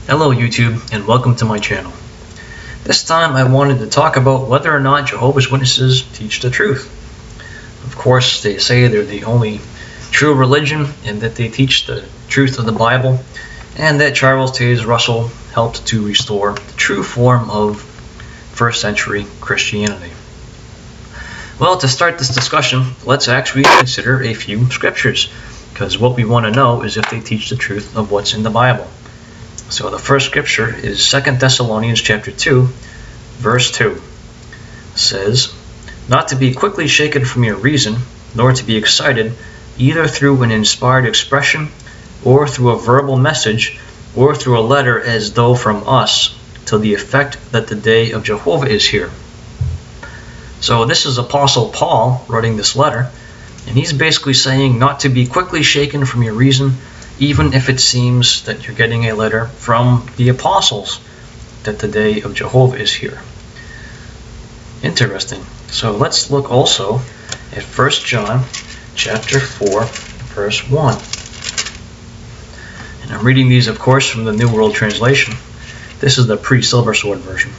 Hello YouTube, and welcome to my channel. This time I wanted to talk about whether or not Jehovah's Witnesses teach the truth. Of course, they say they're the only true religion and that they teach the truth of the Bible, and that Charles Taze Russell helped to restore the true form of first century Christianity. Well, to start this discussion, let's actually consider a few scriptures, because what we want to know is if they teach the truth of what's in the Bible. So the first scripture is 2 Thessalonians chapter 2, verse 2. It says, "Not to be quickly shaken from your reason, nor to be excited, either through an inspired expression, or through a verbal message, or through a letter as though from us, to the effect that the day of Jehovah is here." So this is Apostle Paul writing this letter, and he's basically saying not to be quickly shaken from your reason, even if it seems that you're getting a letter from the apostles that the day of Jehovah is here. Interesting. So let's look also at 1 John chapter 4, verse 1. And I'm reading these, of course, from the New World Translation. This is the pre-Silver Sword version.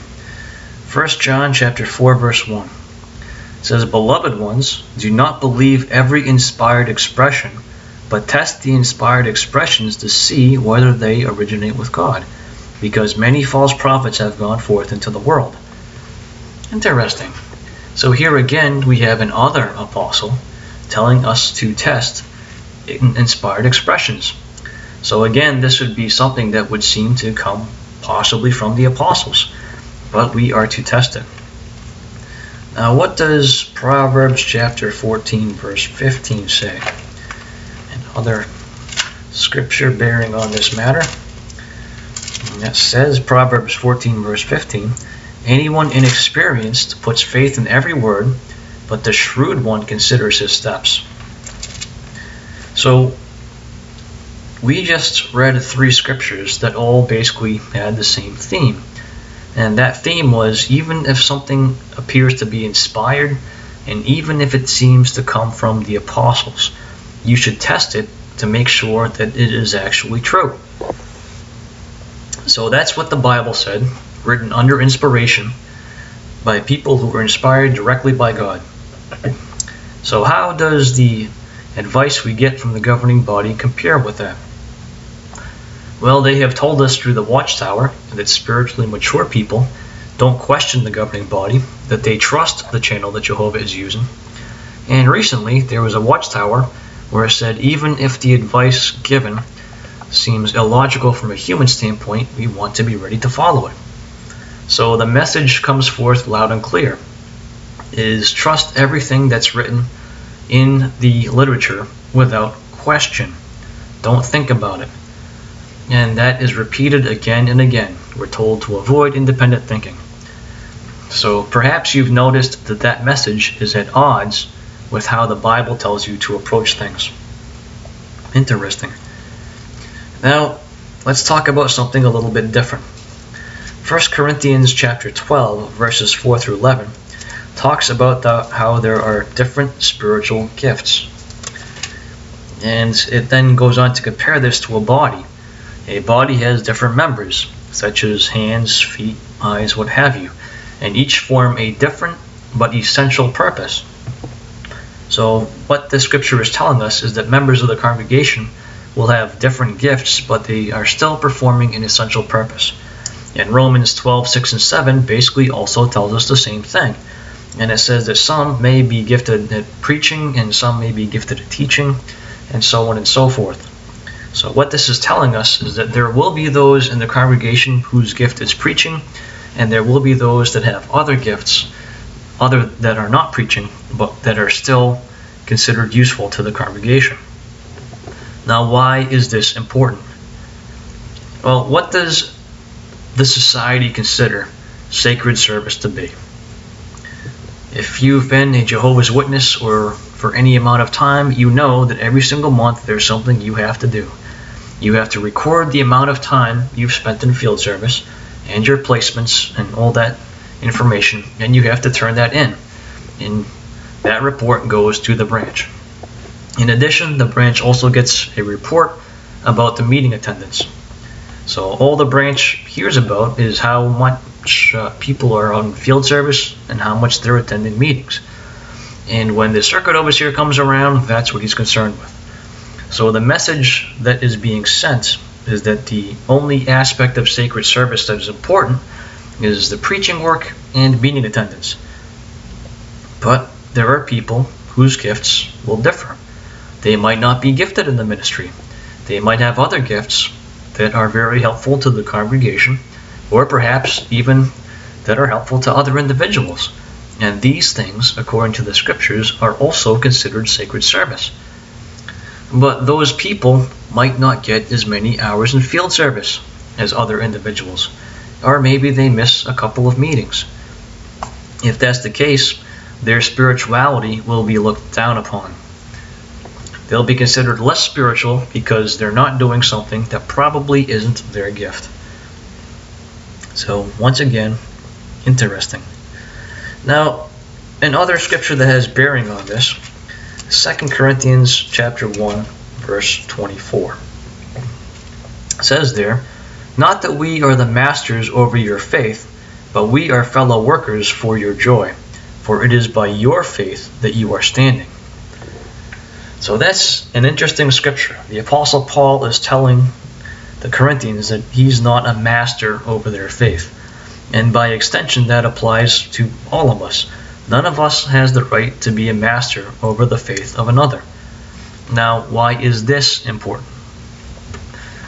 1 John chapter 4, verse 1. It says, "Beloved ones, do not believe every inspired expression, but test the inspired expressions to see whether they originate with God, because many false prophets have gone forth into the world." Interesting. So here again we have another apostle telling us to test inspired expressions. So again, this would be something that would seem to come possibly from the apostles, but we are to test it. Now, what does Proverbs chapter 14, verse 15 say? Other scripture bearing on this matter. And that says, Proverbs 14 verse 15, "Anyone inexperienced puts faith in every word, but the shrewd one considers his steps." So we just read 3 scriptures that all basically had the same theme. And that theme was, even if something appears to be inspired, and even if it seems to come from the apostles, you should test it to make sure that it is actually true. So that's what the Bible said, written under inspiration by people who were inspired directly by God. So how does the advice we get from the governing body compare with that? Well, they have told us through the Watchtower that spiritually mature people don't question the governing body, that they trust the channel that Jehovah is using. And recently there was a Watchtower where it said, even if the advice given seems illogical from a human standpoint, we want to be ready to follow it. So the message comes forth loud and clear, is trust everything that's written in the literature without question. Don't think about it. And that is repeated again and again. We're told to avoid independent thinking. So perhaps you've noticed that that message is at odds with how the Bible tells you to approach things. Interesting. Now, let's talk about something a little bit different. 1 Corinthians chapter 12, verses 4 through 11, talks about how there are different spiritual gifts. And it then goes on to compare this to a body. A body has different members, such as hands, feet, eyes, what have you, and each form a different but essential purpose. So what the scripture is telling us is that members of the congregation will have different gifts, but they are still performing an essential purpose. And Romans 12, 6 and 7 basically also tells us the same thing. And it says that some may be gifted at preaching, and some may be gifted at teaching, and so on and so forth. So what this is telling us is that there will be those in the congregation whose gift is preaching, and there will be those that have other gifts, other that are not preaching, but that are still considered useful to the congregation. Now, why is this important? Well, what does the society consider sacred service to be? If you've been a Jehovah's Witness or for any amount of time, you know that every single month there's something you have to do. You have to record the amount of time you've spent in field service and your placements and all that information, and you have to turn that in. And that report goes to the branch. In addition, the branch also gets a report about the meeting attendance. So all the branch hears about is how much people are on field service and how much they're attending meetings. And when the circuit overseer comes around, that's what he's concerned with. So the message that is being sent is that the only aspect of sacred service that is important is the preaching work and meeting attendance. But there are people whose gifts will differ. They might not be gifted in the ministry. They might have other gifts that are very helpful to the congregation, or perhaps even that are helpful to other individuals. And these things, according to the scriptures, are also considered sacred service. But those people might not get as many hours in field service as other individuals, or maybe they miss a couple of meetings. If that's the case, their spirituality will be looked down upon. They'll be considered less spiritual because they're not doing something that probably isn't their gift. So once again, interesting. Now, another scripture that has bearing on this, 2 Corinthians chapter 1, verse 24. It says there, "Not that we are the masters over your faith, but we are fellow workers for your joy, for it is by your faith that you are standing." So that's an interesting scripture. The Apostle Paul is telling the Corinthians that he's not a master over their faith. And by extension, that applies to all of us. None of us has the right to be a master over the faith of another. Now, why is this important?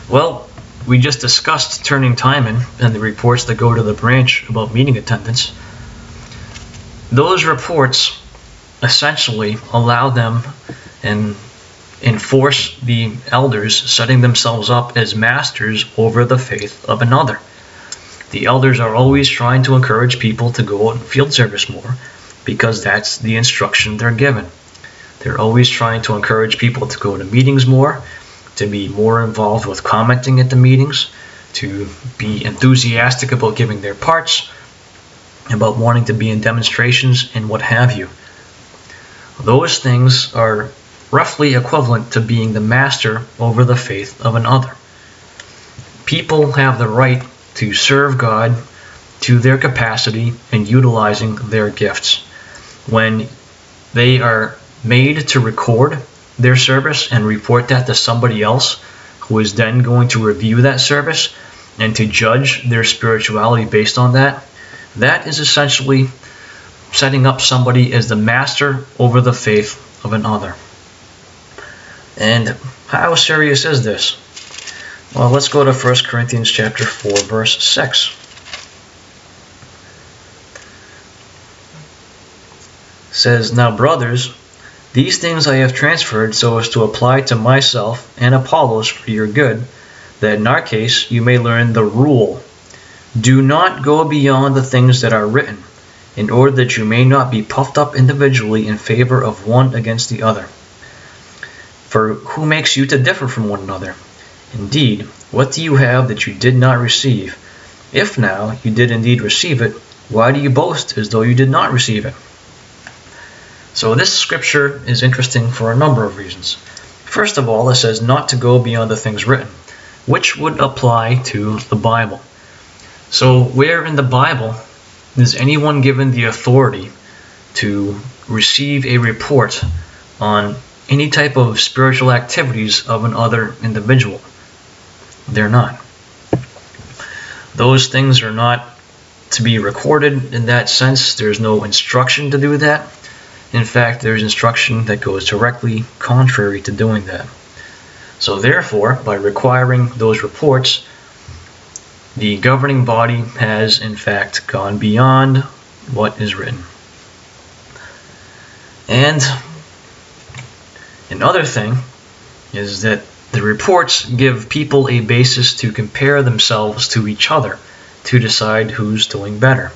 Well, we just discussed turning time in and the reports that go to the branch about meeting attendance. Those reports essentially allow them and enforce the elders setting themselves up as masters over the faith of another. The elders are always trying to encourage people to go out in field service more because that's the instruction they're given. They're always trying to encourage people to go to meetings more, to be more involved with commenting at the meetings, to be enthusiastic about giving their parts, about wanting to be in demonstrations and what have you. Those things are roughly equivalent to being the master over the faith of another. People have the right to serve God to their capacity and utilizing their gifts. When they are made to record their service and report that to somebody else who is then going to review that service and to judge their spirituality based on that, that is essentially setting up somebody as the master over the faith of another. And how serious is this? Well, let's go to 1 Corinthians chapter 4, verse 6. It says, "Now, brothers, these things I have transferred so as to apply to myself and Apollos for your good, that in our case you may learn the rule. Do not go beyond the things that are written, in order that you may not be puffed up individually in favor of one against the other. For who makes you to differ from one another? Indeed, what do you have that you did not receive? If now you did indeed receive it, why do you boast as though you did not receive it?" So this scripture is interesting for a number of reasons. First of all, it says not to go beyond the things written, which would apply to the Bible. So where in the Bible is anyone given the authority to receive a report on any type of spiritual activities of another individual? They're not. Those things are not to be recorded in that sense. There's no instruction to do that. In fact, there's instruction that goes directly contrary to doing that. So therefore, by requiring those reports, the governing body has in fact gone beyond what is written. And another thing is that the reports give people a basis to compare themselves to each other to decide who's doing better.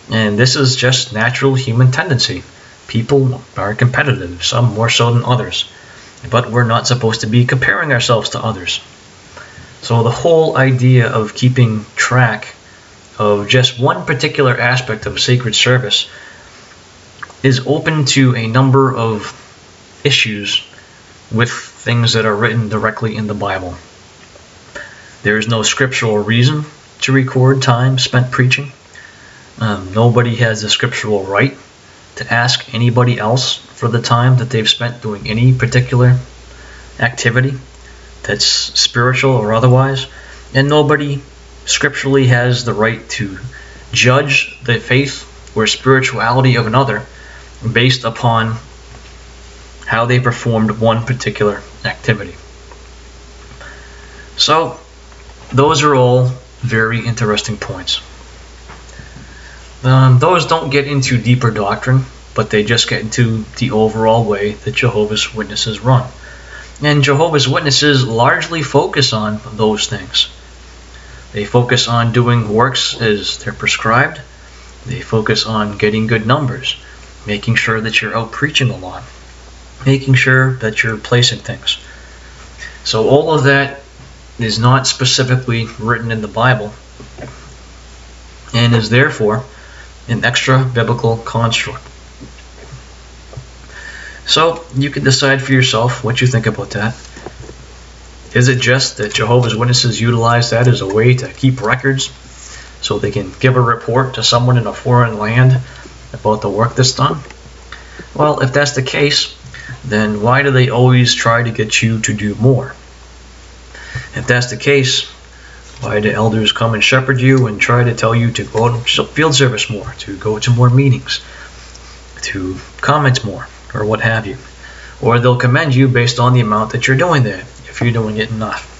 And this is just natural human tendency. People are competitive, some more so than others. But we're not supposed to be comparing ourselves to others. So the whole idea of keeping track of just one particular aspect of sacred service is open to a number of issues with things that are written directly in the Bible. There is no scriptural reason to record time spent preaching. Nobody has the scriptural right to ask anybody else for the time that they've spent doing any particular activity that's spiritual or otherwise. And nobody scripturally has the right to judge the faith or spirituality of another based upon how they performed one particular activity. So, those are all very interesting points. Those don't get into deeper doctrine, but they just get into the overall way that Jehovah's Witnesses run. And Jehovah's Witnesses largely focus on those things. They focus on doing works as they're prescribed. They focus on getting good numbers, making sure that you're out preaching a lot, making sure that you're placing things. So all of that is not specifically written in the Bible and is therefore an extra biblical construct. So you can decide for yourself what you think about that. Is it just that Jehovah's Witnesses utilize that as a way to keep records so they can give a report to someone in a foreign land about the work that's done? Well, if that's the case, then why do they always try to get you to do more? If that's the case, why do elders come and shepherd you and try to tell you to go out and field service more, to go to more meetings, to comment more, or what have you? Or they'll commend you based on the amount that you're doing there, if you're doing it enough.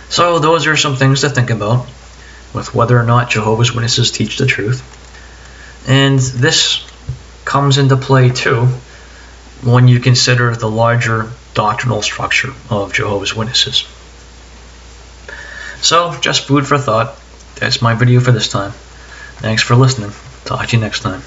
So those are some things to think about with whether or not Jehovah's Witnesses teach the truth. And this comes into play too when you consider the larger doctrinal structure of Jehovah's Witnesses. So, just food for thought. That's my video for this time. Thanks for listening. Talk to you next time.